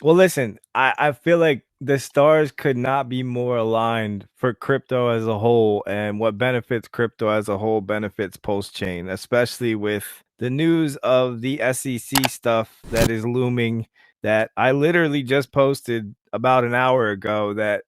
Well, listen, I feel like the stars could not be more aligned for crypto as a whole, and what benefits crypto as a whole benefits Pulsechain, especially with the news of the SEC stuff that is looming that I literally just posted about an hour ago that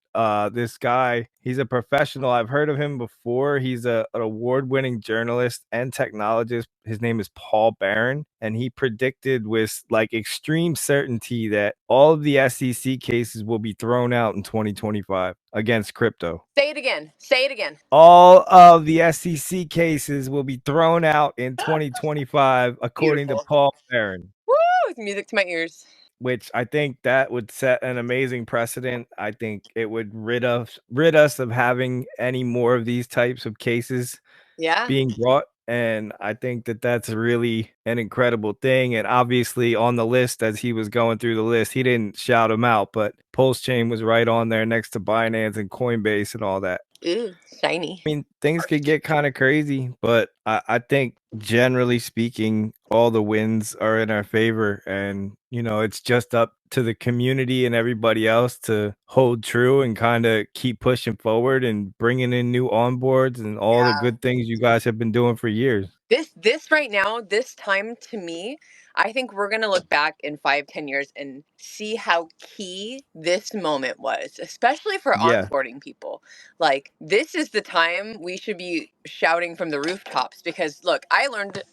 this guy, he's a professional. I've heard of him before. He's an award-winning journalist and technologist. His name is Paul Barron, and he predicted with like extreme certainty that all of the SEC cases will be thrown out in 2025 against crypto. Say it again. Say it again. All of the SEC cases will be thrown out in 2025, according to Beautiful. Paul Barron. Woo! It's music to my ears. Which I think that would set an amazing precedent. I think it would rid us of having any more of these types of cases Yeah. being brought. And I think that that's really an incredible thing. And obviously, on the list, as he was going through the list, he didn't shout him out, but Pulsechain was right on there next to Binance and Coinbase and all that. Ooh, shiny. I mean, things could get kind of crazy, but I think generally speaking, all the wins are in our favor. And, you know, it's just up to the community and everybody else to hold true and kind of keep pushing forward and bringing in new onboards and all the Yeah. good things you guys have been doing for years. This right now, this time to me, I think we're gonna look back in 5, 10 years and see how key this moment was, especially for Yeah. onboarding people. Like this is the time we should be shouting from the rooftops because look, I learned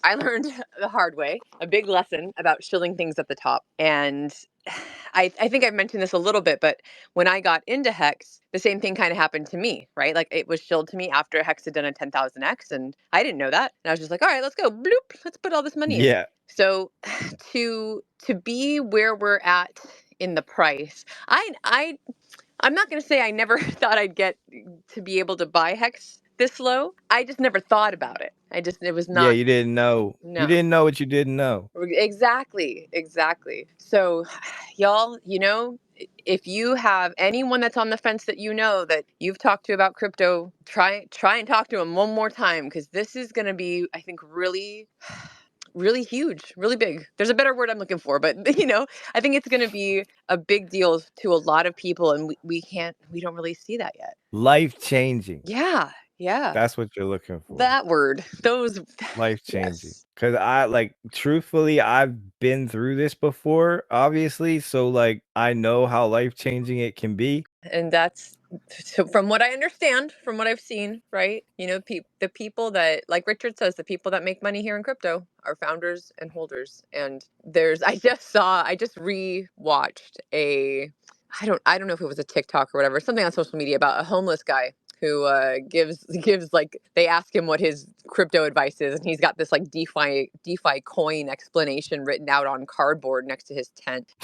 the hard way, a big lesson about shilling things at the top. And I think I've mentioned this a little bit, but when I got into Hex, the same thing kind of happened to me, right? Like it was shilled to me after Hex had done a 10,000x, and I didn't know that. And I was just like, all right, let's go, bloop, let's put all this money in. Yeah. So to be where we're at in the price, I'm not going to say I never thought I'd get to be able to buy Hex this low. I just never thought about it. It was Yeah, not, you didn't know. You no. didn't know what you didn't know. Exactly, exactly. So, y'all, if you have anyone that's on the fence that you know that you've talked to about crypto, try and talk to them one more time because this is going to be, I think, really, really huge, really big. There's a better word I'm looking for, but I think it's going to be a big deal to a lot of people, and we don't really see that yet. Life changing. Yeah, yeah, That's what you're looking for. that word, those, Life changing. yes. Cause I like truthfully, I've been through this before, obviously. So like I know how life changing it can be. And that's so from what I understand, from what I've seen, right? The people that, like Richard says, the people that make money here in crypto are founders and holders. And I just re-watched I don't know if it was a TikTok or whatever, something on social media about a homeless guy who gives like they ask him what his crypto advice is, and he's got this like DeFi coin explanation written out on cardboard next to his tent,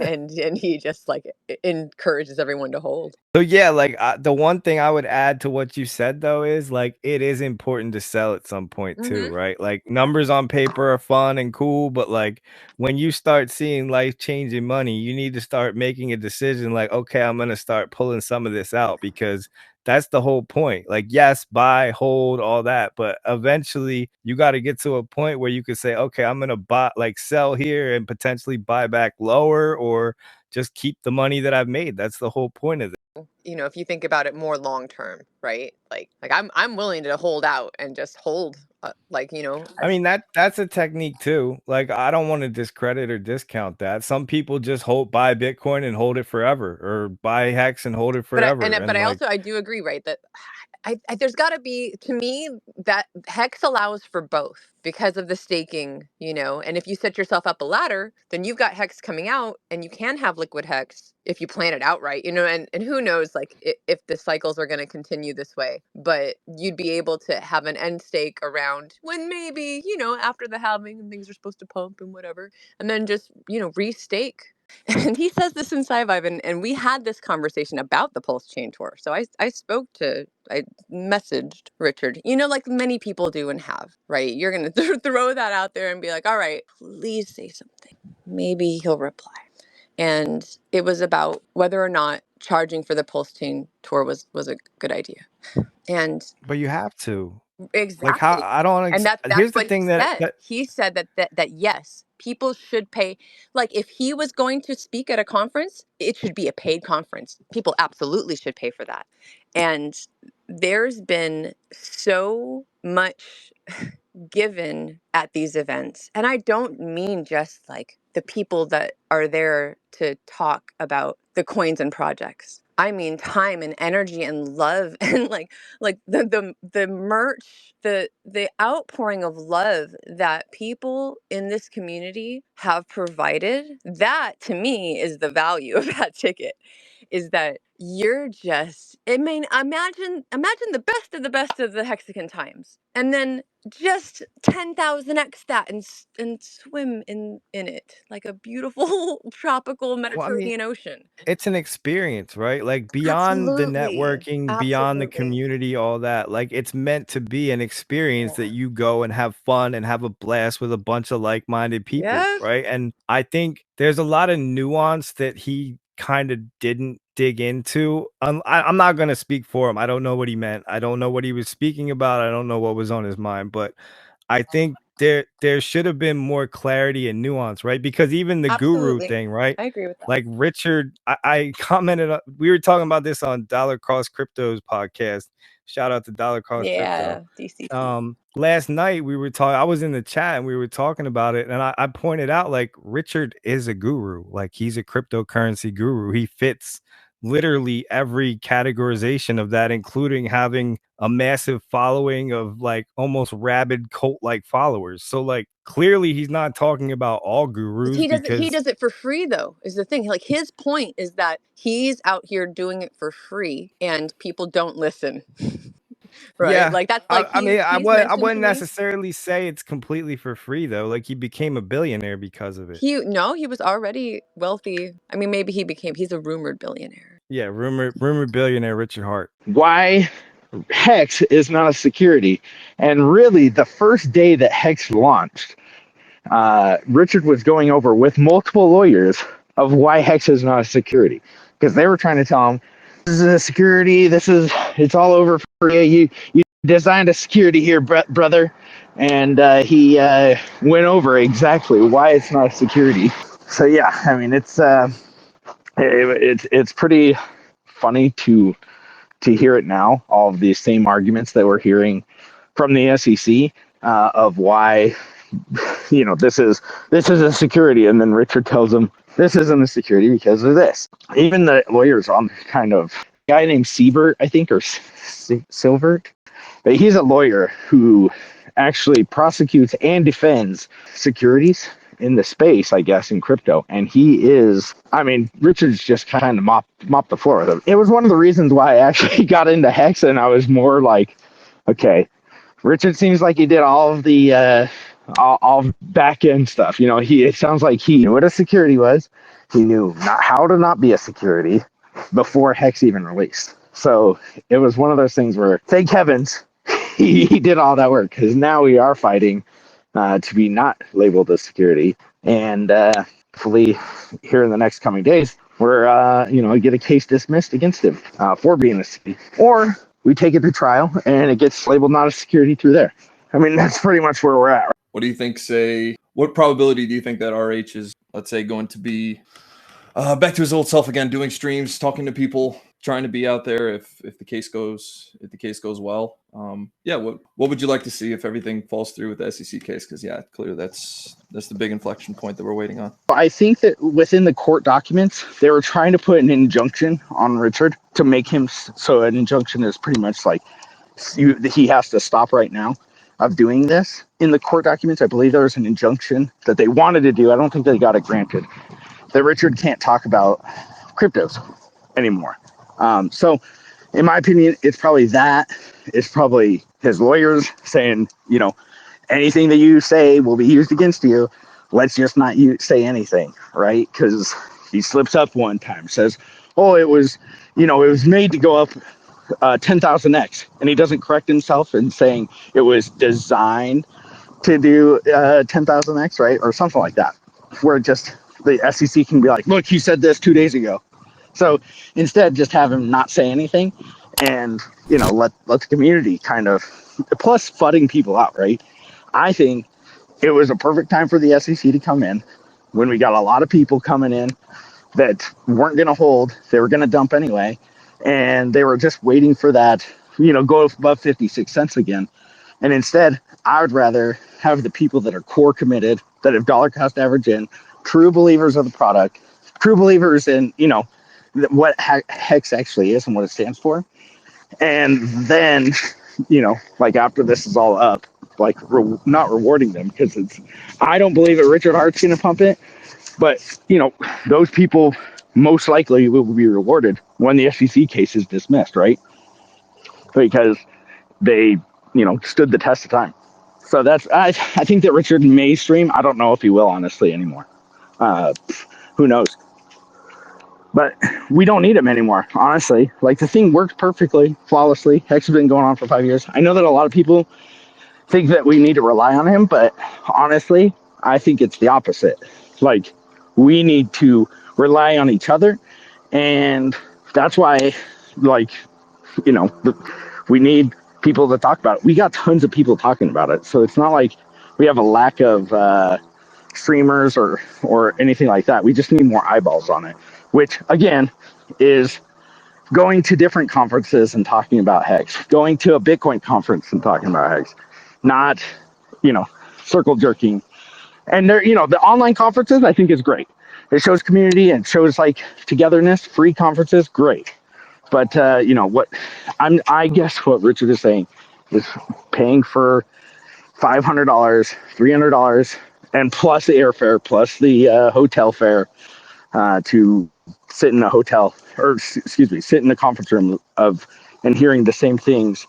and he just like encourages everyone to hold. So yeah, like the one thing I would add to what you said though is like it is important to sell at some point too, Mm-hmm. right? Like numbers on paper are fun and cool, but like when you start seeing life changing money, you need to start making a decision like, okay, I'm gonna start pulling some of this out because that's the whole point. Like, yes, buy, hold, all that, but eventually you got to get to a point where you could say, okay, I'm gonna buy, like, sell here and potentially buy back lower, or just keep the money that I've made. That's the whole point of it. If you think about it more long term, right? Like I'm willing to hold out and just hold, I mean, that's a technique too. Like, I don't want to discredit or discount that. Some people just buy Bitcoin and hold it forever, or buy Hex and hold it forever. but And like, I do agree, right, that there's got to be, to me, that Hex allows for both because of the staking, and if you set yourself up a ladder, then you've got Hex coming out and you can have liquid Hex if you plan it out right, and who knows, like, if the cycles are going to continue this way, but you'd be able to have an end stake around when maybe, after the halving and things are supposed to pump and whatever, and then just, restake. And he says this in SciVibe, and we had this conversation about the Pulsechain tour. So I messaged Richard, like many people do and have, right? You're going to throw that out there and be like, all right, please say something. Maybe he'll reply. And it was about whether or not charging for the Pulsechain tour was a good idea. And but you have to. Like how Exactly. I don't. And that's Here's the what he thing that said. He said that yes, people should pay. Like if he was going to speak at a conference, it should be a paid conference. People absolutely should pay for that. And there's been so much given at these events. And I don't mean just like the people that are there to talk about the coins and projects. I mean time and energy and love and like the merch, the outpouring of love that people in this community have provided. That to me is the value of that ticket, is that you're just, I mean, imagine the best of the hexagon times, and then just 10,000x that and swim in it like a beautiful tropical well, I mean, Mediterranean Ocean. it's an experience, right? Like beyond the Absolutely. networking, beyond the Absolutely. community, all that. Like it's meant to be an experience Yeah. that you go and have fun and have a blast with a bunch of like-minded people, Yeah. right? And I think there's a lot of nuance that he kind of didn't dig into. I'm not going to speak for him. I don't know what he meant. I don't know what he was speaking about. I don't know what was on his mind, but I think there should have been more clarity and nuance, right? Because even the guru Absolutely. thing, right? I agree with that. Like Richard, I commented we were talking about this on Dollar Cost Crypto's podcast. Shout out to Dollar Cost Crypto. Yeah. DCC. Last night we were talking, I was in the chat and we were talking about it, and I pointed out like Richard is a guru, like he's a cryptocurrency guru. He fits literally every categorization of that, including having a massive following of like almost rabid cult like followers. So like clearly he's not talking about all gurus He because does it for free though, is the thing. Like his point is that he's out here doing it for free and people don't listen. Right? yeah. Like that's like I mean, he's I mentioned to wouldn't me. necessarily say it's completely for free though. Like he became a billionaire because of it. He was already wealthy. I mean, maybe he's a rumored billionaire. Yeah, rumored billionaire Richard Hart. Why Hex is not a security. And really, the first day that Hex launched, Richard was going over with multiple lawyers of why Hex is not a security. Because they were trying to tell him, this is a security, it's all over for you. You designed a security here, brother. And he went over exactly why it's not a security. So yeah, I mean, it's pretty funny to hear it now, all of these same arguments that we're hearing from the SEC of why, this is a security, and then Richard tells them this isn't a security because of this. Even the lawyers on kind of guy named Siebert, I think, or Silvert, but he's a lawyer who actually prosecutes and defends securities in the space, I guess, in crypto. And he is, I mean, Richard's just kind of mopped the floor with him. It was one of the reasons why I actually got into Hex, and I was more like, okay, Richard seems like he did all of the all back end stuff. It sounds like he knew what a security was. He knew not how to not be a security before Hex even released. So it was one of those things where, thank heavens, he did all that work, because now we are fighting to be not labeled as security. And hopefully here in the next coming days, we're, get a case dismissed against him for being a security. Or we take it to trial and it gets labeled not a security through there. I mean, that's pretty much where we're at. What do you think, what probability do you think that RH is, let's say, going to be back to his old self again, doing streams, talking to people, trying to be out there if the case goes well? What would you like to see if everything falls through with the SEC case? Because clearly that's the big inflection point that we're waiting on. I think that within the court documents, they were trying to put an injunction on Richard to make him, so an injunction is pretty much like he has to stop right now of doing this. In the court documents, I believe there was an injunction that they wanted to do. I don't think they got it granted, that Richard can't talk about cryptos anymore. So in my opinion, it's probably that. It's probably his lawyers saying, anything that you say will be used against you. Let's just not say anything, right? Because he slips up one time, says, oh, it was made to go up 10,000x, and he doesn't correct himself in saying it was designed to do 10,000x, right? Or something like that, where just the SEC can be like, look, you said this 2 days ago. So instead, just have him not say anything and let the community kind of, plus fudding people out, right? I think it was a perfect time for the SEC to come in when we got a lot of people coming in that weren't going to hold. They were going to dump anyway, and they were just waiting for that, go above 56 cents again. And instead, I would rather have the people that are core committed, that have dollar cost average in, true believers of the product, true believers in, what Hex actually is and what it stands for. And then, like after this is all up, like not rewarding them, because I don't believe that Richard Hart's going to pump it, but those people most likely will be rewarded when the SEC case is dismissed, right? Because they, stood the test of time. So I think that Richard may stream. I don't know if he will, honestly, anymore. Who knows? But we don't need him anymore, honestly. Like, the thing works perfectly, flawlessly. Hex has been going on for 5 years. I know that a lot of people think that we need to rely on him, but honestly, I think it's the opposite. Like, we need to rely on each other, and that's why, like, we need people to talk about it. We got tons of people talking about it, so it's not like we have a lack of streamers or anything like that. We just need more eyeballs on it, which again is going to different conferences and talking about Hex, going to a Bitcoin conference and talking about Hex, not circle jerking. And there, the online conferences I think is great. It shows community and shows like togetherness. Free conferences, great. But I guess what Richard is saying is paying for $500, $300, and plus the airfare, plus the hotel fare to sit in a hotel, or excuse me, sit in the conference room and hearing the same things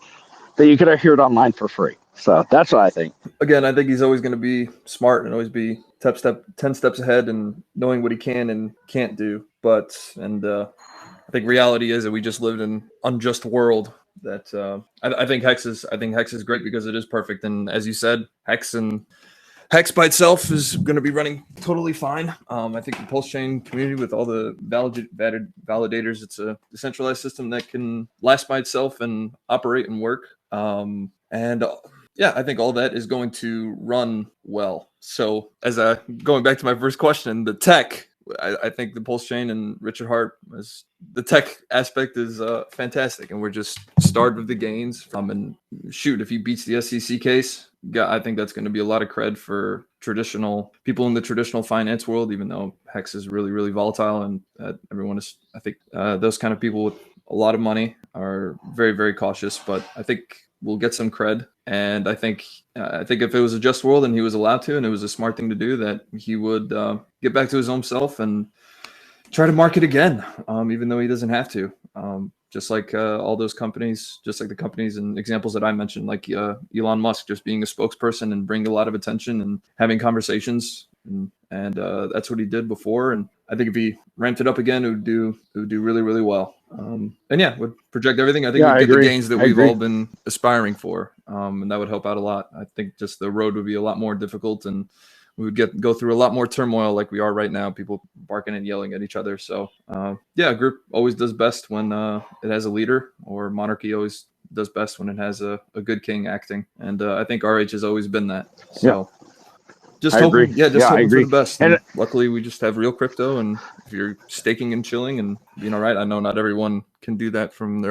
that you could hear it online for free. So that's what I think. Again, I think he's always going to be smart and always be 10 steps ahead and knowing what he can and can't do. I think reality is that we just lived in an unjust world. That I think Hex is great because it is perfect. And as you said, Hex by itself is going to be running totally fine. I think the Pulsechain community with all the validators, it's a decentralized system that can last by itself and operate and work. I think all that is going to run well. So going back to my first question, the tech, I think the Pulsechain and Richard Hart, the tech aspect is fantastic, and we're just started with the gains. And shoot, if he beats the SEC case, I think that's going to be a lot of cred for traditional people in the traditional finance world, even though Hex is really, really volatile, and everyone is, I think those kind of people with a lot of money are very, very cautious, but I think we'll get some cred. And I think if it was a just world and he was allowed to, and it was a smart thing to do, that he would get back to his own self and try to market again, even though he doesn't have to. Just like all those companies, just like the companies and examples that I mentioned, like Elon Musk just being a spokesperson and bringing a lot of attention and having conversations. And that's what he did before. And I think if he ramped it up again, it would do really, really well. Would project everything. I think we'd get the gains that we've all been aspiring for. And that would help out a lot. I think just the road would be a lot more difficult, and we would go through a lot more turmoil like we are right now, people barking and yelling at each other. So a group always does best when it has a leader, or monarchy always does best when it has a good king acting. And I think RH has always been that. So just hoping for the best. And luckily we just have real crypto, and if you're staking and chilling and being all right, I know not everyone can do that from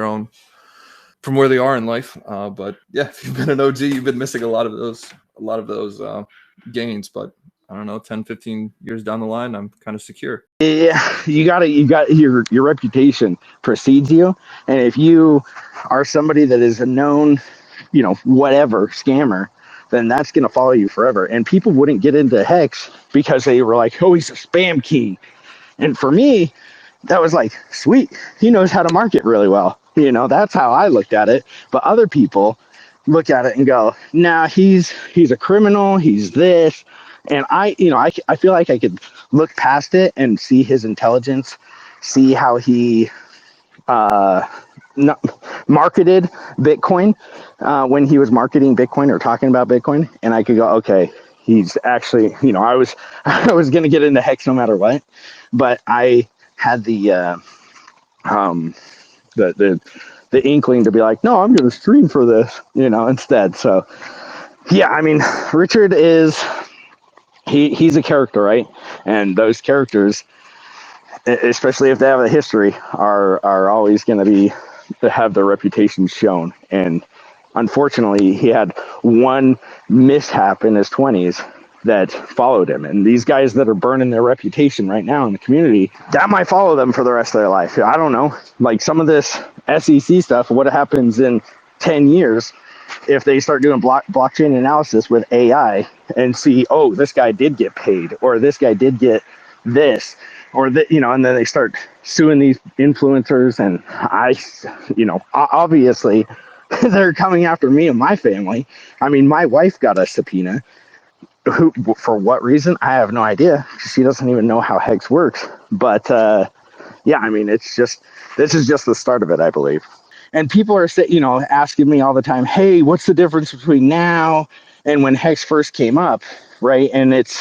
where they are in life. But yeah, if you've been an OG, you've been missing a lot of those gains. But I don't know, 10, 15 years down the line, I'm kind of secure. Yeah, you got your reputation precedes you. And if you are somebody that is a known, whatever scammer, then that's going to follow you forever. And people wouldn't get into Hex because they were like, oh, he's a spam key. And for me, that was like, sweet, he knows how to market really well. That's how I looked at it. But other people look at it and go, nah, he's a criminal, he's this. And I feel like I could look past it and see his intelligence, see how he marketed Bitcoin when he was marketing Bitcoin or talking about Bitcoin. And I could go, okay, he's actually, I was going to get into Hex no matter what, but I had the the inkling to be like, no, I'm going to stream for this, instead. So yeah, I mean, Richard is, he's a character, right? And those characters, especially if they have a history, are always going to be, have their reputation shown. And unfortunately, he had one mishap in his 20s that followed him. And these guys that are burning their reputation right now in the community, that might follow them for the rest of their life. I don't know. Like some of this SEC stuff, what happens in 10 years if they start doing blockchain analysis with AI and see, oh, this guy did get paid, or this guy did get this, or that, and then they start suing these influencers. And obviously they're coming after me and my family. I mean, my wife got a subpoena. Who, for what reason? I have no idea. She doesn't even know how Hex works. But yeah, I mean, this is just the start of it, I believe. And people are asking me all the time, hey, what's the difference between now and when Hex first came up, right? And it's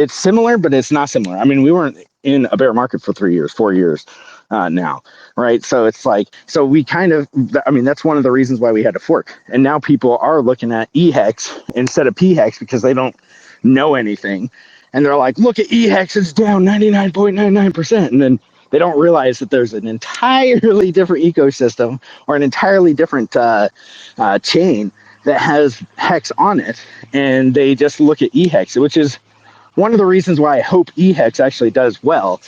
similar, but it's not similar. I mean, we weren't in a bear market for 4 years now, right? So it's like, so we kind of, I mean, that's one of the reasons why we had to fork. And now people are looking at eHex instead of pHex because they don't know anything. And they're like, look at eHex, it's down 99.99%. And then they don't realize that there's an entirely different ecosystem or an entirely different chain that has Hex on it. And they just look at eHex, which is one of the reasons why I hope eHex actually does well,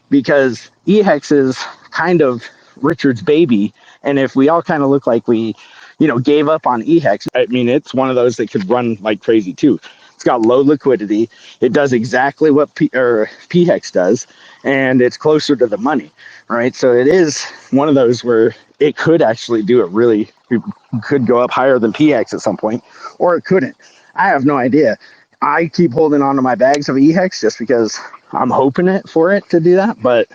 because eHex is kind of Richard's baby. And if we all kind of look like we, gave up on eHex, I mean, it's one of those that could run like crazy too. It's got low liquidity. It does exactly what pHex does, and it's closer to the money, right? So it is one of those where it could actually do it really, it could go up higher than pHex at some point, or it couldn't. I have no idea. I keep holding on to my bags of eHex just because I'm hoping for it to do that. But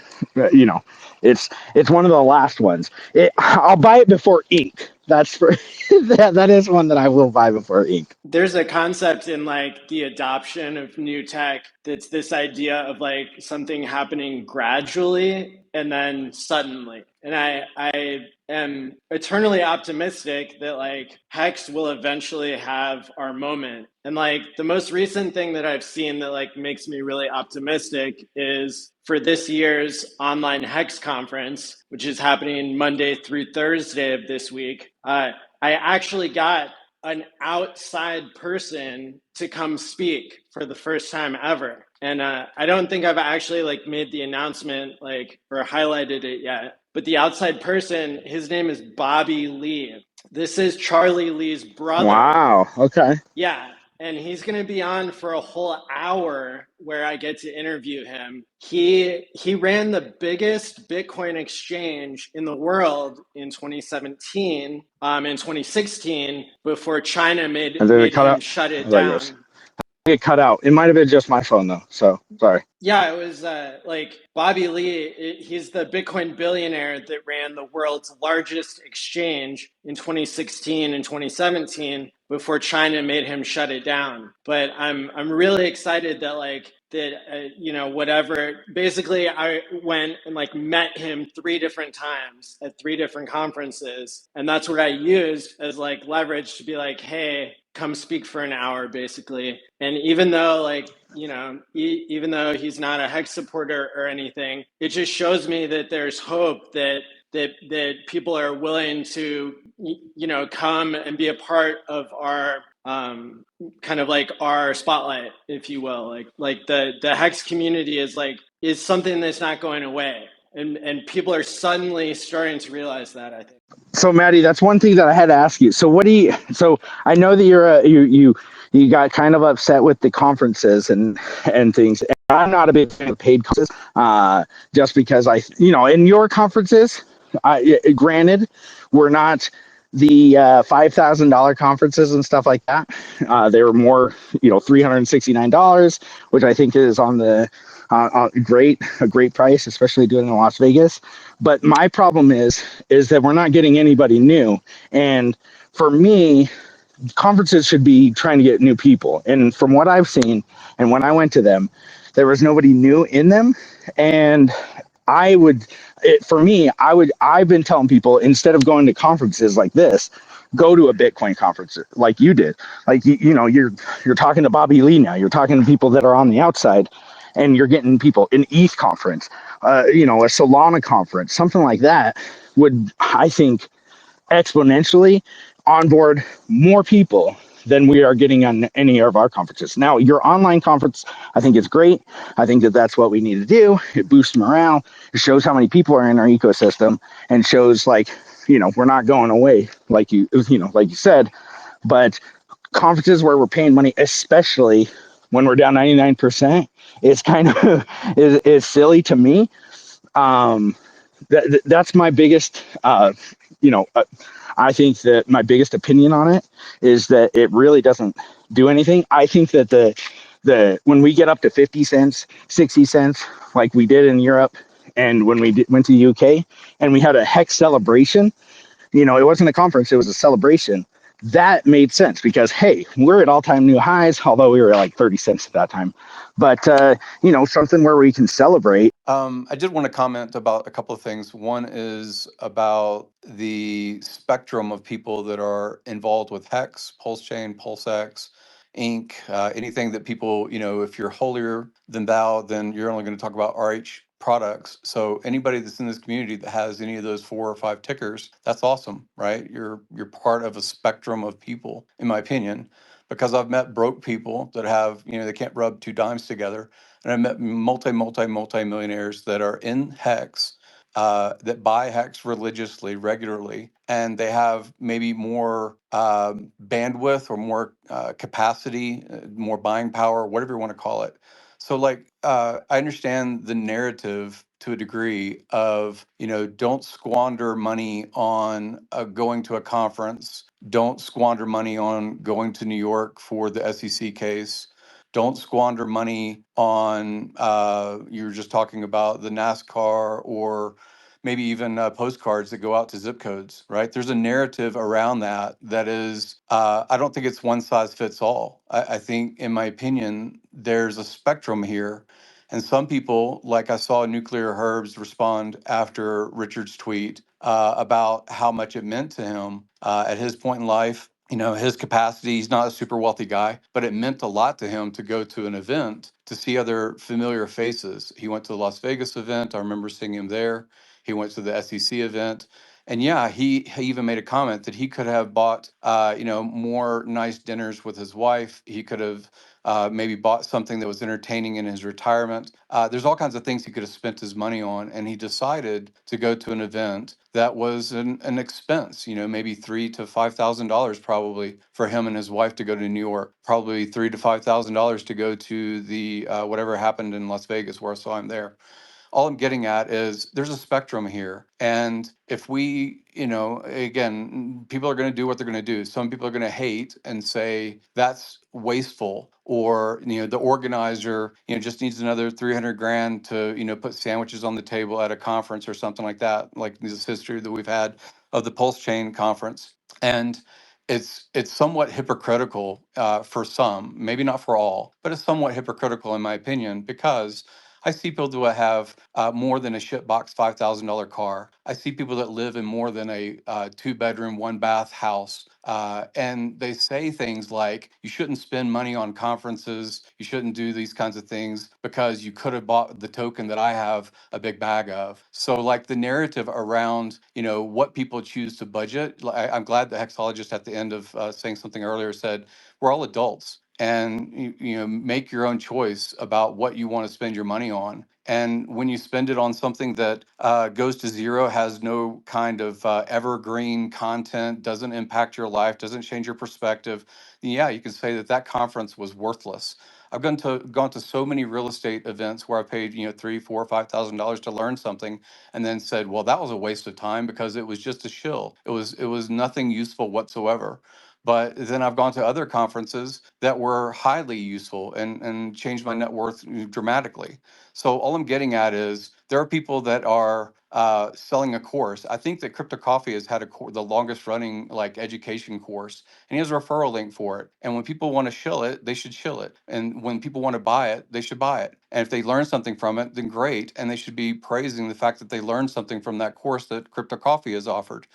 it's one of the last ones. I'll buy it before ink. That's for that is one that I will buy before ink. There's a concept in like the adoption of new tech that's this idea of like something happening gradually and then suddenly. And I am eternally optimistic that like Hex will eventually have our moment. And like the most recent thing that I've seen that like makes me really optimistic is for this year's online Hex conference, which is happening Monday through Thursday of this week. I actually got an outside person to come speak for the first time ever. And I don't think I've actually like made the announcement like or highlighted it yet. But the outside person, his name is Bobby Lee. This is Charlie Lee's brother. Wow. Okay. Yeah. And he's going to be on for a whole hour where I get to interview him. He ran the biggest Bitcoin exchange in the world in 2017, in 2016, before China made him shut it down. Get cut out. It might have been just my phone though. So sorry. Yeah, it was like Bobby Lee. He's the Bitcoin billionaire that ran the world's largest exchange in 2016 and 2017 before China made him shut it down. But I'm really excited that whatever. Basically, I went and like met him 3 different times at 3 different conferences, and that's what I used as like leverage to be like, hey, come speak for an hour, basically. And even though even though he's not a Hex supporter or anything, it just shows me that there's hope that people are willing to, come and be a part of our kind of like our spotlight, if you will. Like the Hex community is something that's not going away. And people are suddenly starting to realize that, I think. So Maddie, that's one thing that I had to ask you. So so I know that you got kind of upset with the conferences and things. And I'm not a big fan of paid conferences, just because in your conferences, granted, we're not the $5,000 conferences and stuff like that. They were more, $369, which I think is on the a great price, especially doing it in Las Vegas. But my problem is that we're not getting anybody new. And for me, conferences should be trying to get new people. And from what I've seen, and when I went to them, there was nobody new in them. And I would, for me, I've been telling people, instead of going to conferences like this, go to a Bitcoin conference like you did. Like, you're talking to Bobby Lee now, you're talking to people that are on the outside, and you're getting people an ETH conference, a Solana conference, something like that would, I think, exponentially onboard more people than we are getting on any of our conferences. Now, your online conference, I think it's great. I think that that's what we need to do. It boosts morale. It shows how many people are in our ecosystem, and shows, like, we're not going away, like like you said. But conferences where we're paying money, especially when we're down 99%, is kind of is silly to me. Um, that's my biggest, you know, uh, I think that my biggest opinion on it is that it really doesn't do anything. I think that the when we get up to 50 cents, 60 cents, like we did in Europe, and when we went to the UK and we had a hex celebration, it wasn't a conference, it was a celebration. That made sense because, hey, we're at all-time new highs, although we were at like 30 cents at that time. But something where we can celebrate. I did want to comment about a couple of things. One is about the spectrum of people that are involved with Hex, Pulsechain, Pulsex, Inc. Anything that people, if you're holier than thou, then you're only going to talk about RH products. So anybody that's in this community that has any of those 4 or 5 tickers, that's awesome, right? You're part of a spectrum of people, in my opinion, because I've met broke people that have, they can't rub 2 dimes together, and I met multi millionaires that are in Hex, that buy Hex religiously, regularly, and they have maybe more bandwidth or more capacity, more buying power, whatever you want to call it. So, like, I understand the narrative to a degree of, don't squander money on going to a conference, don't squander money on going to New York for the SEC case, don't squander money on, you were just talking about the NASCAR, or maybe even postcards that go out to zip codes, right? There's a narrative around that is, I don't think it's one size fits all. I think, in my opinion, there's a spectrum here. And some people, like I saw Nuclear Herbs respond after Richard's tweet about how much it meant to him at his point in life. His capacity, he's not a super wealthy guy, but it meant a lot to him to go to an event to see other familiar faces. He went to the Las Vegas event. I remember seeing him there. He went to the SEC event. And yeah, he even made a comment that he could have bought, more nice dinners with his wife. He could have maybe bought something that was entertaining in his retirement. There's all kinds of things he could have spent his money on, and he decided to go to an event that was an expense. Maybe $3,000 to $5,000 probably for him and his wife to go to New York. Probably $3,000 to $5,000 to go to the whatever happened in Las Vegas, where I saw him there. All I'm getting at is there's a spectrum here. And if we, again, people are going to do what they're going to do. Some people are going to hate and say that's wasteful, or, the organizer, just needs another 300 grand to, put sandwiches on the table at a conference or something like that, like this history that we've had of the Pulsechain conference. And it's somewhat hypocritical for some, maybe not for all, but it's somewhat hypocritical in my opinion, because I see people that have more than a shitbox $5,000 car. I see people that live in more than a 2-bedroom, 1-bath house. And they say things like, you shouldn't spend money on conferences. You shouldn't do these kinds of things because you could have bought the token that I have a big bag of. So, like, the narrative around, what people choose to budget. I'm glad the hexologist at the end of saying something earlier said, we're all adults, and make your own choice about what you want to spend your money on. And when you spend it on something that goes to zero, has no kind of evergreen content, doesn't impact your life, doesn't change your perspective, then yeah, you can say that conference was worthless. I've gone to so many real estate events where I paid $3, $4, $5,000 to learn something, and then said, well, that was a waste of time because it was just a shill. It was nothing useful whatsoever. But then I've gone to other conferences that were highly useful and changed my net worth dramatically. So all I'm getting at is there are people that are selling a course. I think that Crypto Coffee has had the longest running like education course, and he has a referral link for it. And when people want to shill it, they should shill it. And when people want to buy it, they should buy it. And if they learn something from it, then great. And they should be praising the fact that they learned something from that course that Crypto Coffee has offered.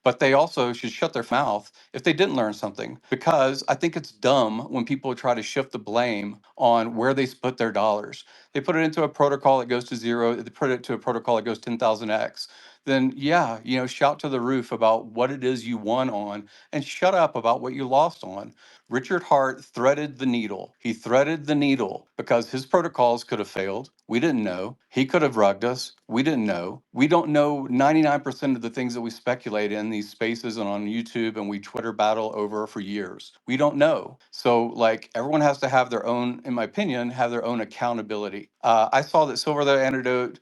But they also should shut their mouth if they didn't learn something, because I think it's dumb when people try to shift the blame on where they put their dollars. They put it into a protocol that goes to zero, they put it to a protocol that goes 10,000x. Then, yeah, shout to the roof about what it is you won on and shut up about what you lost on. Richard Hart threaded the needle. He threaded the needle because his protocols could have failed. We didn't know. He could have rugged us. We didn't know. We don't know 99% of the things that we speculate in these spaces and on YouTube and we Twitter battle over for years. We don't know. So, like, everyone has to have their own, in my opinion, have their own accountability. I saw that Silver the Antidote,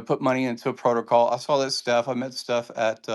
put money into a protocol. I saw that Steph. I met Steph at,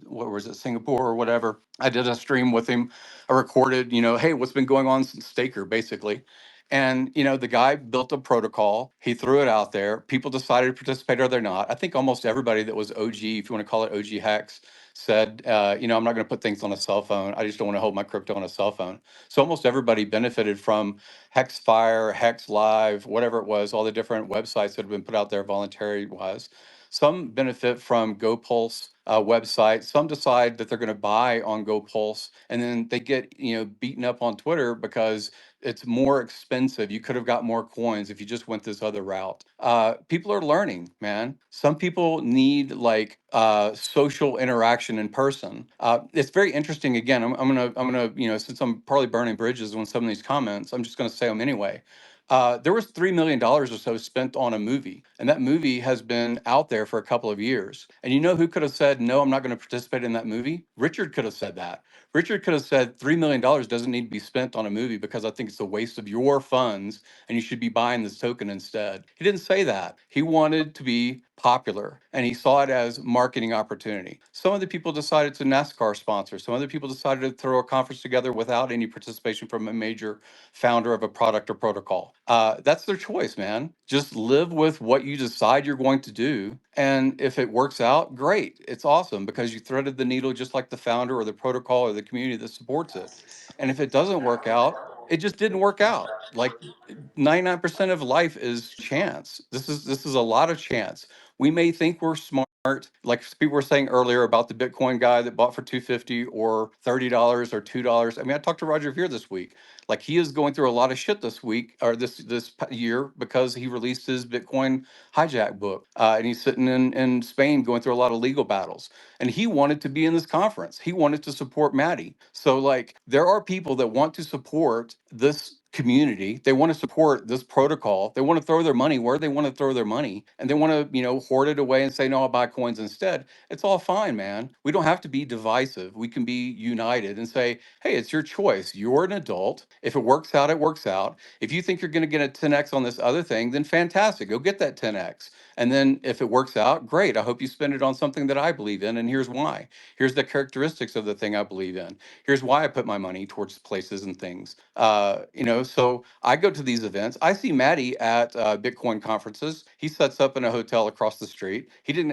what was it, Singapore or whatever. I did a stream with him. I recorded, hey, what's been going on since Staker, basically. And, the guy built a protocol. He threw it out there. People decided to participate or they're not. I think almost everybody that was OG, if you want to call it OG Hex, said, I'm not going to put things on a cell phone. I just don't want to hold my crypto on a cell phone. So almost everybody benefited from Hexfire, Hex Live, whatever it was, all the different websites that have been put out there voluntary wise. Some benefit from GoPulse website. Some decide that they're going to buy on GoPulse, and then they get beaten up on Twitter because it's more expensive. You could have got more coins if you just went this other route. People are learning, man. Some people need like social interaction in person. It's very interesting. Again, I'm gonna since I'm probably burning bridges on some of these comments, I'm just gonna say them anyway. There was $3 million or so spent on a movie, and that movie has been out there for a couple of years. And you know who could have said, no, I'm not going to participate in that movie? Richard could have said that. Richard could have said $3 million doesn't need to be spent on a movie because I think it's a waste of your funds and you should be buying this token instead. He didn't say that. He wanted to be popular and he saw it as marketing opportunity. Some of the people decided to NASCAR sponsor. Some other people decided to throw a conference together without any participation from a major founder of a product or protocol. That's their choice, man. Just live with what you decide you're going to do. And if it works out, great. It's awesome because you threaded the needle just like the founder or the protocol or the community that supports it. And if it doesn't work out, it just didn't work out. Like 99% of life is chance. This is a lot of chance. We may think we're smart, like people were saying earlier about the Bitcoin guy that bought for 250 or $30 or $2. I mean, I talked to Roger Ver this week. Like he is going through a lot of shit this week or this year because he released his Bitcoin hijack book, and he's sitting in Spain going through a lot of legal battles. And he wanted to be in this conference. He wanted to support Maddie. So like there are people that want to support this community. They want to support this protocol. They want to throw their money where they want to throw their money, and they want to hoard it away and say no, I'll buy coins instead. It's all fine, man. We don't have to be divisive. We can be united and say, hey, it's your choice. You're an adult. If it works out, it works out. If you think you're going to get a 10x on this other thing, then fantastic. Go get that 10x. And then if it works out, great. I hope you spend it on something that I believe in. And here's why. Here's the characteristics of the thing I believe in. Here's why I put my money towards places and things. So I go to these events. I see Maddie at Bitcoin conferences. He sets up in a hotel across the street.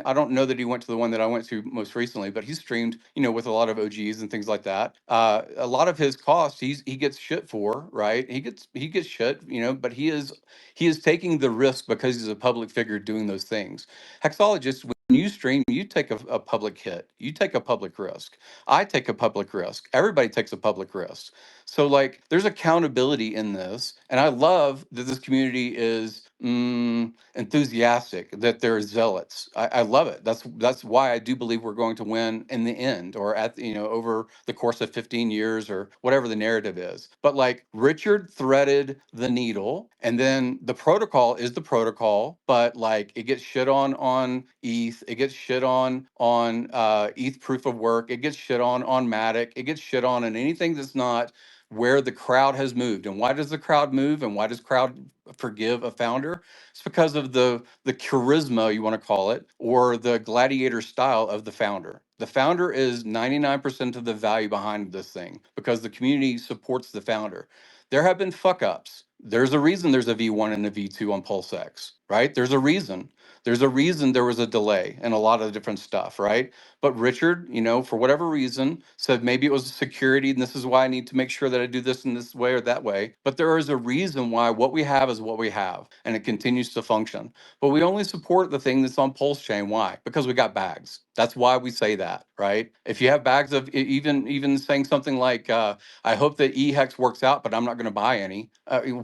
I don't know that he went to the one that I went to most recently, but he streamed, with a lot of OGs and things like that. A lot of his costs, he gets shit for, right? He gets shit, but he is taking the risk because he's a public figure doing those things. Hexologists, when you stream, you take a public hit. You take a public risk. I take a public risk. Everybody takes a public risk. So like there's accountability in this. And I love that this community is enthusiastic, that they're zealots. I love it. That's why I do believe we're going to win in the end, or over the course of 15 years or whatever the narrative is. But like Richard threaded the needle, and then the protocol is the protocol, but like it gets shit on ETH, it gets shit on ETH proof of work, it gets shit on Matic, it gets shit on anything that's not where the crowd has moved. And why does the crowd move, and why does crowd forgive a founder? It's because of the charisma, you want to call it, or the gladiator style of the founder. The founder is 99% of the value behind this thing because the community supports the founder. There have been fuck ups. There's a reason there's a V1 and a V2 on PulseX, right? There's a reason. There's a reason there was a delay and a lot of different stuff, right? But Richard, you know, for whatever reason, said maybe it was security and this is why I need to make sure that I do this in this way or that way. But there is a reason why what we have is what we have and it continues to function. But we only support the thing that's on Pulsechain. Why? Because we got bags. That's why we say that, right? If you have bags of even saying something like, I hope that eHex works out, but I'm not going to buy any.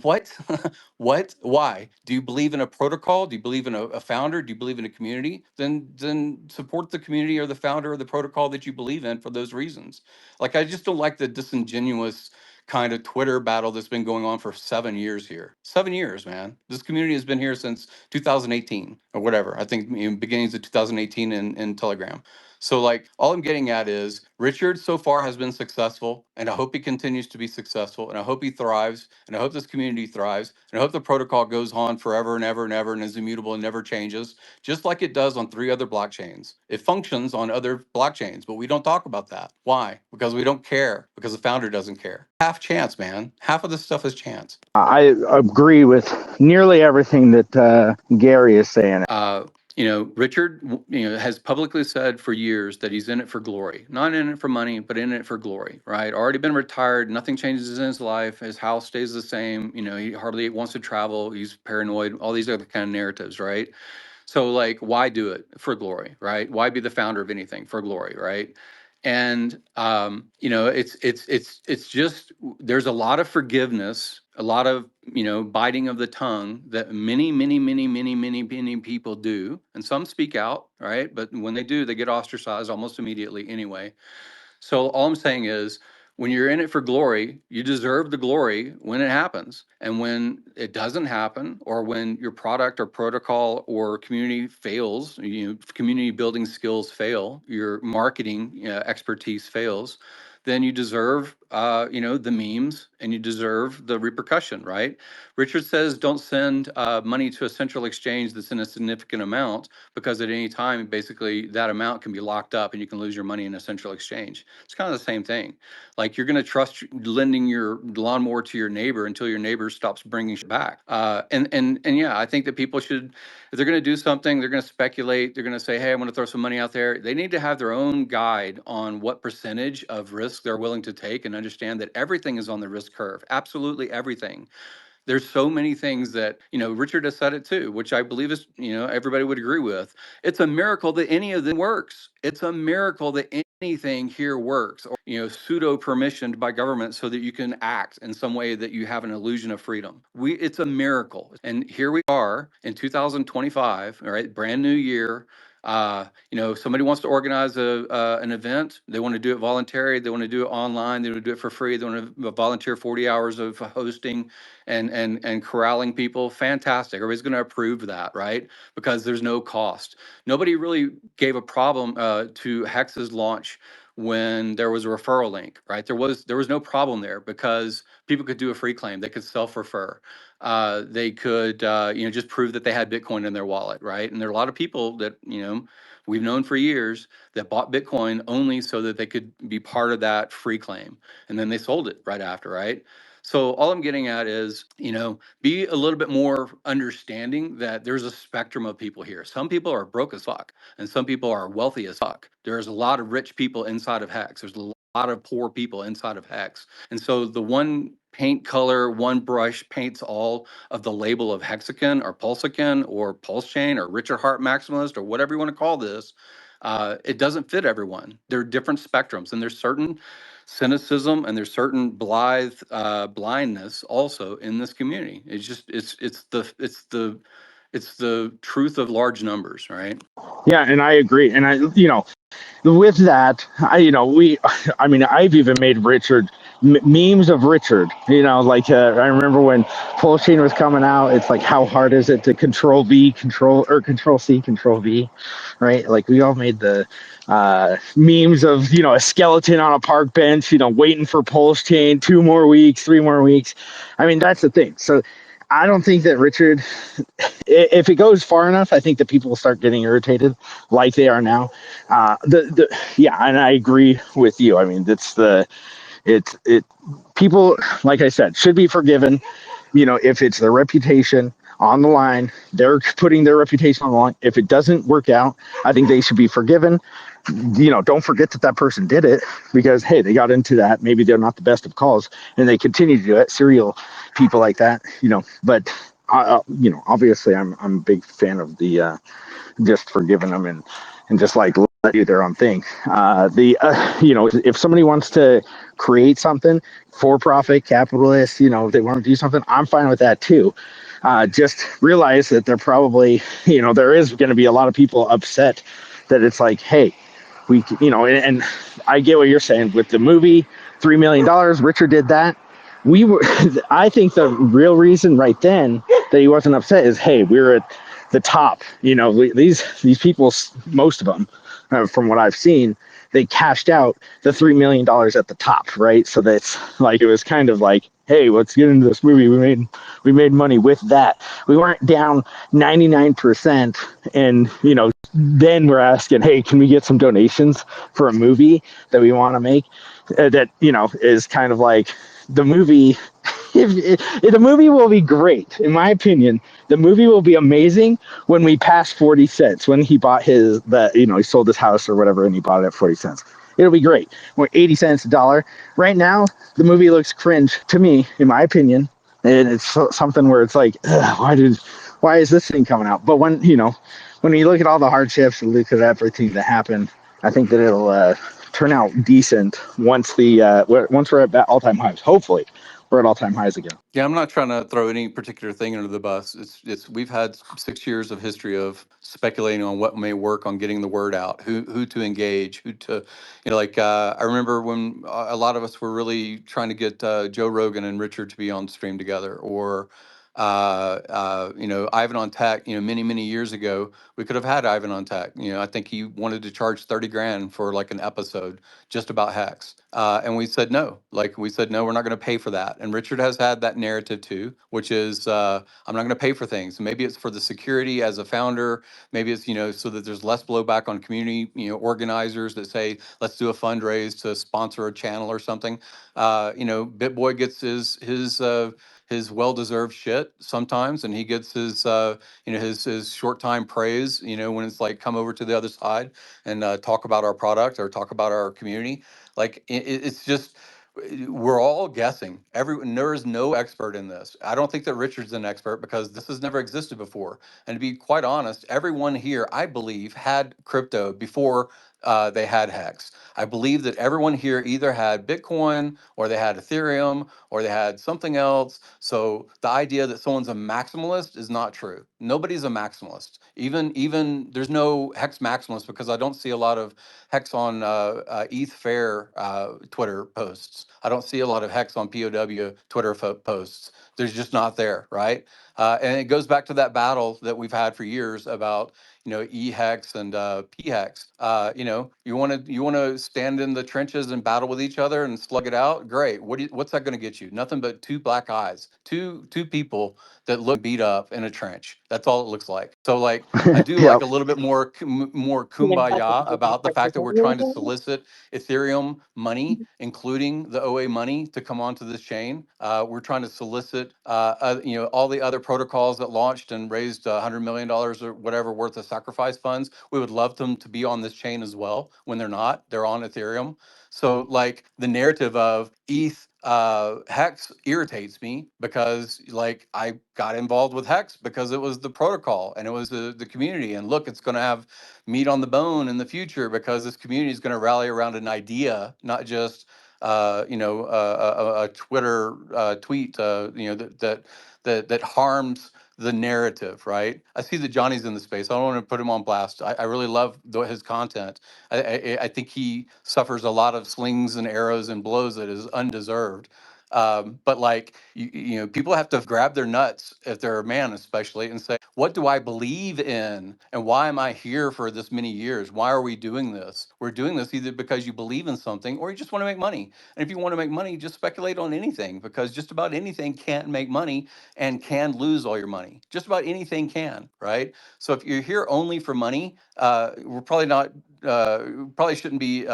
What? What? Why? Do you believe in a protocol? Do you believe in a founder? Do you believe in a community? Then support the community or the founder or the protocol that you believe in for those reasons. Like I just don't like the disingenuous kind of Twitter battle that's been going on for 7 years here. 7 years, man. This community has been here since 2018 or whatever. I think beginnings of 2018 in Telegram. So like all I'm getting at is Richard so far has been successful and I hope he continues to be successful and I hope he thrives and I hope this community thrives and I hope the protocol goes on forever and ever and ever and is immutable and never changes, just like it does on 3 other blockchains. It functions on other blockchains, but we don't talk about that. Why? Because we don't care, because the founder doesn't care. Half chance, man. Half of this stuff is chance. I agree with nearly everything that Gary is saying. You know, Richard, you know, has publicly said for years that he's in it for glory, not in it for money, but in it for glory, right? Already been retired. Nothing changes in his life. His house stays the same. You know, he hardly wants to travel. He's paranoid, all these other kind of narratives, right? So like, why do it for glory, right? Why be the founder of anything for glory, right? And you know, it's just there's a lot of forgiveness, a lot of biting of the tongue that many people do, and some speak out, right? But when they do, they get ostracized almost immediately anyway. So all I'm saying is, when you're in it for glory, you deserve the glory when it happens. And when it doesn't happen, or when your product or protocol or community fails, community building skills fail, your marketing expertise fails, then you deserve, the memes and you deserve the repercussion, right? Richard says, don't send money to a central exchange that's in a significant amount, because at any time, basically, that amount can be locked up and you can lose your money in a central exchange. It's kind of the same thing. Like, you're going to trust lending your lawnmower to your neighbor until your neighbor stops bringing shit back. And yeah, I think that people should, if they're going to do something, they're going to speculate. They're going to say, hey, I'm going to throw some money out there. They need to have their own guide on what percentage of risk they're willing to take, and understand that everything is on the risk curve. Absolutely everything. There's so many things that, Richard has said it too, which I believe is, everybody would agree with. It's a miracle that any of them works. It's a miracle that anything here works, or, pseudo permissioned by government so that you can act in some way that you have an illusion of freedom. It's a miracle. And here we are in 2025, all right, brand new year. Somebody wants to organize an event. They want to do it voluntary. They want to do it online. They want to do it for free. They want to volunteer 40 hours of hosting and corralling people. Fantastic. Everybody's going to approve that, right? Because there's no cost. Nobody really gave a problem to Hex's launch when there was a referral link, right? There was no problem there, because people could do a free claim. They could self-refer. They could, just prove that they had Bitcoin in their wallet, right? And there are a lot of people that, we've known for years that bought Bitcoin only so that they could be part of that free claim. And then they sold it right after, right? So all I'm getting at is, be a little bit more understanding that there's a spectrum of people here. Some people are broke as fuck, and some people are wealthy as fuck. There's a lot of rich people inside of Hex. There's a lot of poor people inside of Hex. And so the one paint color, one brush paints all of the label of Hexagon or Pulsechain or Pulsechain or Richard Heart Maximalist or whatever you want to call this. It doesn't fit everyone. There are different spectrums, and there's certain cynicism and there's certain blindness also in this community. It's just it's the truth of large numbers, right? Yeah, and I agree. And with that, I've even made Richard memes of Richard. I remember when Pulsechain was coming out. It's like, how hard is it to control V, control C, control V, right? Like, we all made the memes of a skeleton on a park bench, waiting for Pulsechain 2 more weeks, 3 more weeks. I mean, that's the thing. So I don't think that Richard, if it goes far enough, I think that people will start getting irritated like they are now. Yeah, and I agree with you. I mean, it people, like I said, should be forgiven. If it's their reputation on the line, they're putting their reputation on the line. If it doesn't work out, I think they should be forgiven. Don't forget that person did it, because hey, they got into that. Maybe they're not the best of calls, and they continue to do it. Serial people like that. But obviously, I'm a big fan of the just forgiving them, and just like let do their own thing. If somebody wants to create something for profit, capitalist, if they want to do something, I'm fine with that too. Just realize that they're probably, there is going to be a lot of people upset that it's like, hey, and I get what you're saying with the movie, $3 million. Richard did that. I think the real reason right then that he wasn't upset is, hey, we're at the top. These people, most of them, from what I've seen, they cashed out the $3 million at the top, right? So that's like, it was kind of like, hey, let's get into this movie. We made money with that. We weren't down 99%, and then we're asking, hey, can we get some donations for a movie that we want to make? That is kind of like the movie. If the movie will be great, in my opinion. The movie will be amazing when we pass 40 cents. When he bought he sold his house or whatever, and he bought it at 40 cents. It'll be great. We're 80 cents a dollar. Right now, the movie looks cringe to me, in my opinion. And it's something where it's like, why is this thing coming out? But when you look at all the hardships and look at everything that happened, I think that it'll turn out decent once we're at all-time highs. Hopefully, we're at all-time highs again. Yeah, I'm not trying to throw any particular thing under the bus. It's we've had 6 years of history of speculating on what may work on getting the word out, who to engage, who to, I remember when a lot of us were really trying to get Joe Rogan and Richard to be on stream together, or Ivan on Tech. Many years ago, we could have had Ivan on Tech. I think he wanted to charge 30 grand for like an episode just about Hex. And we said no. We said no, we're not going to pay for that. And Richard has had that narrative too, which is I'm not going to pay for things. Maybe it's for the security as a founder. Maybe it's so that there's less blowback on community organizers that say let's do a fundraise to sponsor a channel or something. BitBoy gets his well-deserved shit sometimes, and he gets his short time praise when it's like, come over to the other side and talk about our product or talk about our community. It's just, we're all guessing. There is no expert in this. I don't think that Richard's an expert because this has never existed before. And to be quite honest, everyone here, I believe, had crypto before they had Hex. I believe that everyone here either had Bitcoin or they had Ethereum or they had something else. So the idea that someone's a maximalist is not true. Nobody's a maximalist. Even there's no Hex maximalist, because I don't see a lot of Hex on ETH Fair Twitter posts. I don't see a lot of Hex on POW Twitter posts. There's just not there, right? And it goes back to that battle that we've had for years about E-Hex and P-Hex. You want to stand in the trenches and battle with each other and slug it out? Great. What's that going to get you? Nothing but two black eyes, two people that look beat up in a trench. That's all it looks like. So I do Yep. like a little bit more kumbaya about the fact that we're trying to solicit Ethereum money, including the OA money, to come onto this chain. We're trying to solicit, all the other protocols that launched and raised $100 million or whatever worth of sacrifice funds. We would love them to be on this chain as well. When they're not, they're on Ethereum. So the narrative of ETH Hex irritates me, because I got involved with Hex because it was the protocol and it was the community. And look, it's going to have meat on the bone in the future, because this community is going to rally around an idea, not just a Twitter tweet that harms the narrative, right? I see that Johnny's in the space. I don't want to put him on blast. I really love his content. I think he suffers a lot of slings and arrows and blows that is undeserved. But people have to grab their nuts if they're a man, especially, and say, what do I believe in, and why am I here for this many years? Why are we doing this? We're doing this either because you believe in something or you just want to make money. And if you want to make money, just speculate on anything, because just about anything can make money and can lose all your money. Just about anything can, right? So if you're here only for money, we're probably not, probably shouldn't be,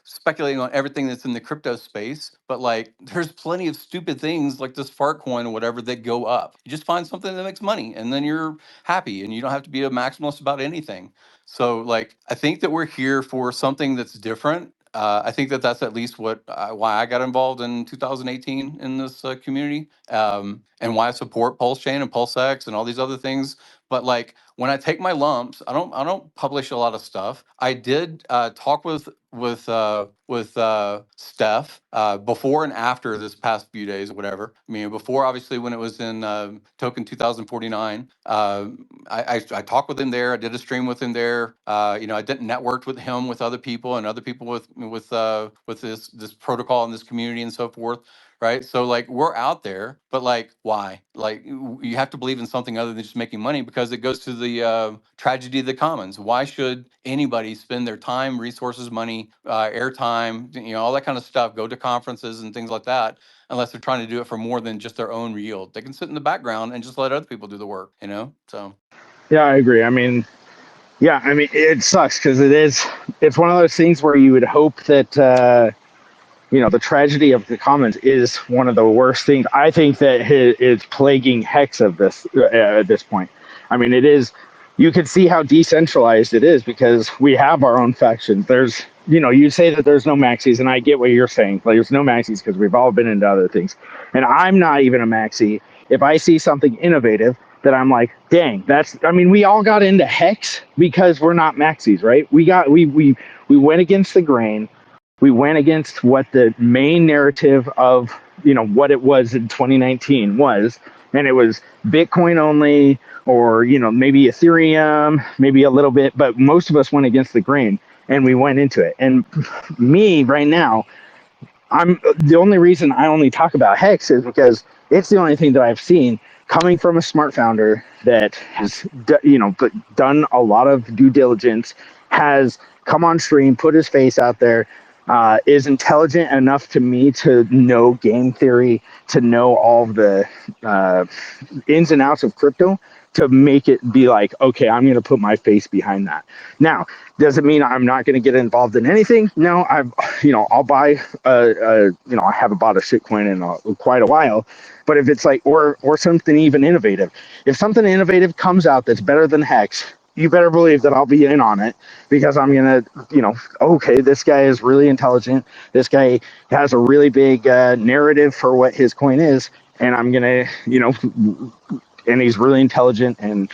speculating on everything that's in the crypto space, but like there's plenty of stupid things like this fart coin or whatever that go up. You just find something that makes money and then you're happy and you don't have to be a maximalist about anything. So like I think that we're here for something that's different. I think that that's at least why I got involved in 2018 in this community, and why I support Pulsechain and Pulsex and all these other things. But like when I take my lumps, I don't publish a lot of stuff. I did talk with Steph before and after this past few days, or whatever. I mean, before obviously when it was in Token 2049, I talked with him there. I did a stream with him there. I didn't networked with him with other people and other people with this protocol and this community and so forth. Right. So like we're out there, but like why? Like you have to believe in something other than just making money, because it goes to the tragedy of the commons. Why should anybody spend their time, resources, money, airtime, all that kind of stuff, go to conferences and things like that, unless they're trying to do it for more than just their own yield? They can sit in the background and just let other people do the work, So Yeah, I agree. I mean, yeah, I mean, it sucks because it's one of those things where you would hope that, the tragedy of the commons is one of the worst things. I think that is plaguing Hex of this at this point. I mean, it is. You can see how decentralized it is because we have our own factions. You say that there's no maxis, and I get what you're saying. Like, there's no maxis because we've all been into other things, and I'm not even a maxi. If I see something innovative that I'm like, dang, I mean, we all got into Hex because we're not maxis, right? We went against the grain. We went against what the main narrative of what it was in 2019 was, and it was Bitcoin only, or maybe Ethereum, maybe a little bit, but most of us went against the grain and we went into it. And me right now, I'm the only reason I only talk about Hex is because it's the only thing that I've seen coming from a smart founder that has done a lot of due diligence, has come on stream, put his face out there, is intelligent enough to me to know game theory, to know all of the ins and outs of crypto, to make it be like, okay, I'm going to put my face behind that. Now, does it mean I'm not going to get involved in anything? No, I'll buy, I haven't bought a shitcoin in quite a while, but if it's like, or something even innovative, if something innovative comes out that's better than Hex, you better believe that I'll be in on it, because I'm going to, okay, this guy is really intelligent. This guy has a really big narrative for what his coin is. And I'm going to, and he's really intelligent and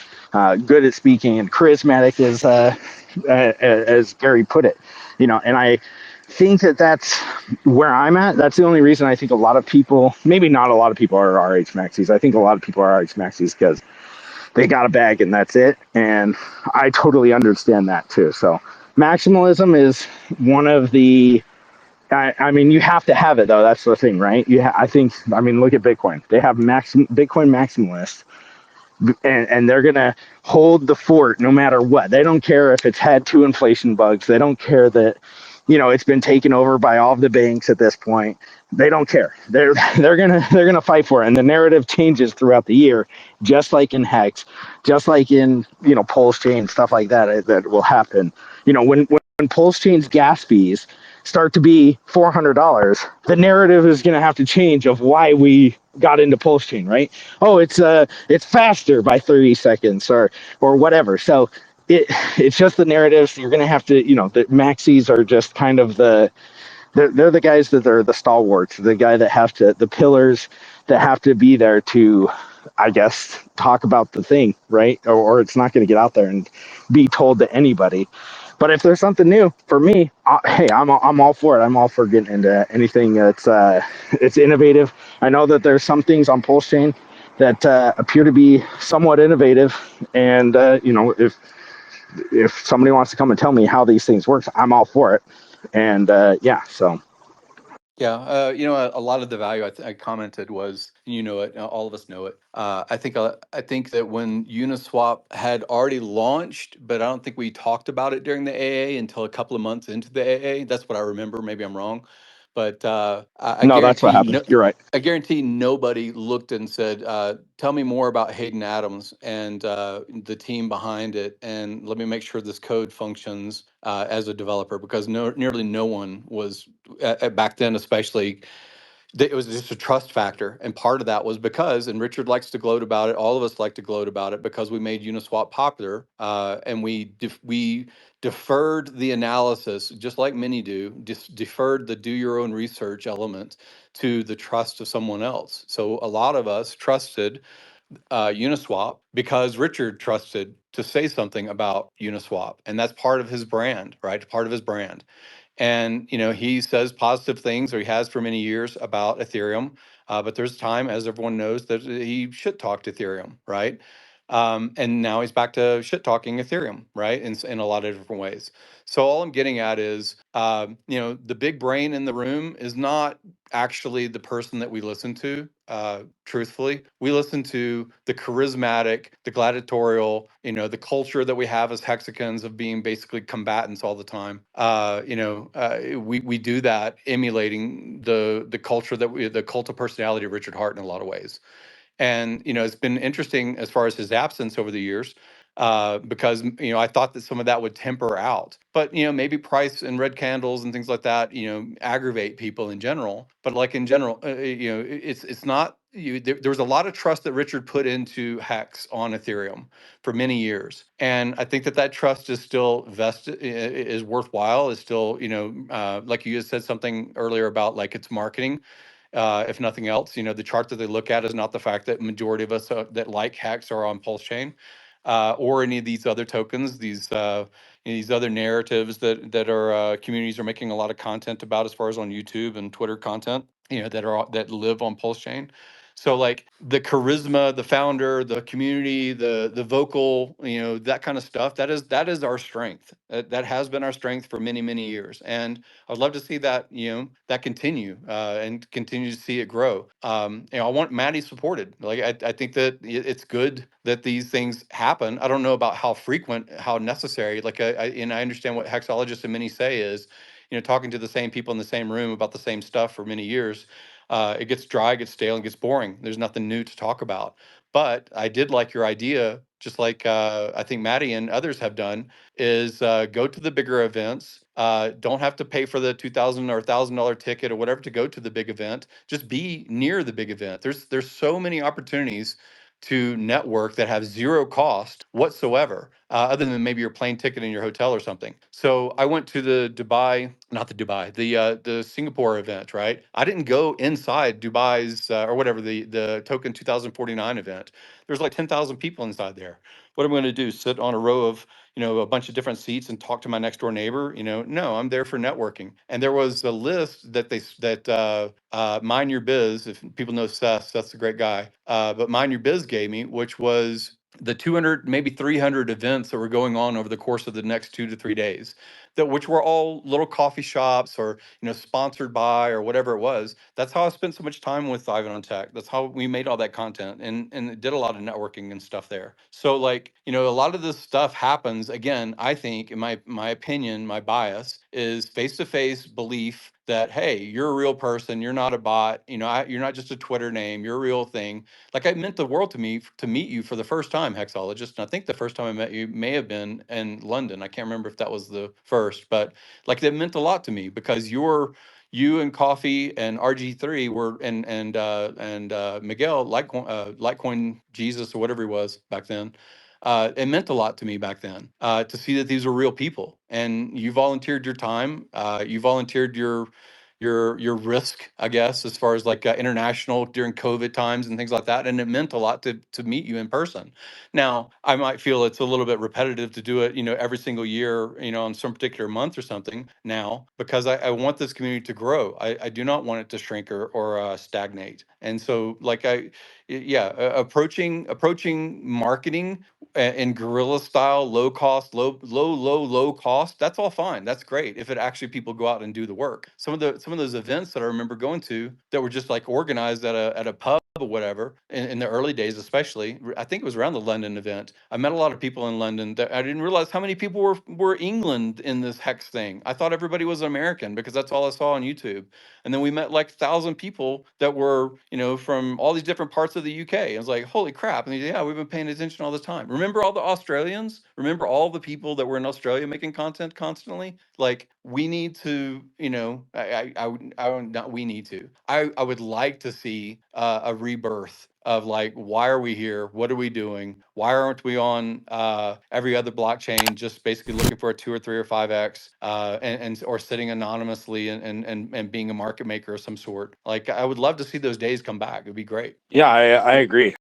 good at speaking and charismatic, as Gary put it, and I think that that's where I'm at. That's the only reason I think a lot of people, maybe not a lot of people, are RH maxis. I think a lot of people are RH maxis because they got a bag and that's it. And I totally understand that too. So maximalism is one of the, I mean, you have to have it though. That's the thing, right? I mean, look at Bitcoin. They have Bitcoin maximalists, and they're going to hold the fort no matter what. They don't care if it's had 2 inflation bugs. They don't care that, it's been taken over by all of the banks at this point. They don't care. They're gonna fight for it. And the narrative changes throughout the year, just like in Hex, just like in, Pulsechain, stuff like that will happen. When Pulsechain's gas fees start to be $400, the narrative is going to have to change of why we got into Pulsechain, right? Oh, it's faster by 30 seconds or whatever. So it's just the narratives. You're going to have to, the maxis are just kind of they're the guys that are the stalwarts, the pillars that have to be there to, I guess, talk about the thing, right? Or it's not going to get out there and be told to anybody. But if there's something new for me, hey, I'm all for it. I'm all for getting into anything that's it's innovative. I know that there's some things on Pulsechain that appear to be somewhat innovative, and if somebody wants to come and tell me how these things work, I'm all for it. And yeah, so Yeah, a lot of the value I commented was, it, all of us know it. I think that when Uniswap had already launched, but I don't think we talked about it during the AA until a couple of months into the AA. That's what I remember. Maybe I'm wrong, but I No, that's what guarantee happened. You're right. I guarantee nobody looked and said, "Tell me more about Hayden Adams and the team behind it, and let me make sure this code functions as a developer," because nearly no one was back then, especially. It was just a trust factor, and part of that was because, and Richard likes to gloat about it. All of us like to gloat about it because we made Uniswap popular, and we deferred the analysis, just like many do, deferred the do your own research element to the trust of someone else. So a lot of us trusted Uniswap because Richard trusted to say something about Uniswap, and that's part of his brand, right? Part of his brand. And he says positive things, or he has for many years, about Ethereum. But there's time, as everyone knows, that he shit talked Ethereum, right? And now he's back to shit talking Ethereum, right? In a lot of different ways. So all I'm getting at is, the big brain in the room is not actually the person that we listen to. Truthfully, we listen to the charismatic, the gladiatorial, the culture that we have as Hexicans of being basically combatants all the time. We do that emulating the culture the cult of personality of Richard Hart in a lot of ways. And it's been interesting as far as his absence over the years, because I thought that some of that would temper out. But maybe price and red candles and things like that aggravate people in general. But like in general, it's not. There was a lot of trust that Richard put into Hex on Ethereum for many years, and I think that trust is still vested, is worthwhile. Is still like you just said something earlier about, like, it's marketing. If nothing else, the chart that they look at is not the fact that majority of us that like Hex are on Pulsechain, or any of these other tokens, these other narratives that are communities are making a lot of content about, as far as on YouTube and Twitter content, that live on Pulsechain. So, like, the charisma, the founder, the community, the vocal, that kind of stuff, that is our strength. That has been our strength for many, many years. And I'd love to see that, that continue, and continue to see it grow. I want Maddie supported. Like, I think that it's good that these things happen. I don't know about how frequent, how necessary. Like, and I understand what hexologists and many say is, talking to the same people in the same room about the same stuff for many years, it gets dry, gets stale, and gets boring. There's nothing new to talk about. But I did like your idea, just like I think Maddie and others have done, is go to the bigger events. Don't have to pay for the $2,000 or $1,000 ticket or whatever to go to the big event. Just be near the big event. There's so many opportunities to network that have zero cost whatsoever, other than maybe your plane ticket and your hotel or something. So I went to the Dubai, not the Dubai, the Singapore event, right? I didn't go inside Dubai's or whatever, the Token 2049 event. There's like 10,000 people inside there. What am I going to do? Sit on a row of a bunch of different seats and talk to my next door neighbor? No, I'm there for networking. And there was a list that Mind Your Biz, if people know Seth, Seth's a great guy, but Mind Your Biz gave me, which was the 200, maybe 300 events that were going on over the course of the next 2 to 3 days, which were all little coffee shops, or sponsored by, or whatever it was. That's how I spent so much time with Ivan on Tech. That's how we made all that content, and it did a lot of networking and stuff there. So, like, a lot of this stuff happens, again, I think, in my opinion, my bias is face-to-face belief that, hey, you're a real person, you're not a bot, you're not just a Twitter name, you're a real thing. Like, it meant the world to me to meet you for the first time, Hexologist. And I think the first time I met you may have been in London. I can't remember if that was the first, but, like, it meant a lot to me because you and Coffee and RG3 were, and Miguel, Litecoin Jesus, or whatever he was back then. It meant a lot to me back then, to see that these were real people, and you volunteered your time, you volunteered your risk, I guess, as far as, like, international during COVID times and things like that, and it meant a lot to meet you in person. Now, I might feel it's a little bit repetitive to do it, every single year, on some particular month or something now, because I want this community to grow. I do not want it to shrink or stagnate. And so, like, approaching marketing in guerrilla style, low cost, low cost. That's all fine. That's great if it actually people go out and do the work. Some of those events that I remember going to that were just like organized at a pub or whatever in the early days, especially. I think it was around the London event. I met a lot of people in London that I didn't realize how many people were England in this Hex thing. I thought everybody was American because that's all I saw on YouTube. And then we met like 1,000 people that were, from all these different parts of the UK. I was like, holy crap. And yeah, we've been paying attention all the time. Remember all the Australians? Remember all the people that were in Australia making content constantly? Like, we need to, not we need to. I would like to see a rebirth of like, why are we here? What are we doing? Why aren't we on every other blockchain, just basically looking for a 2 or 3 or 5x, and or sitting anonymously and being a market maker of some sort? Like, I would love to see those days come back. It'd be great. Yeah, I agree.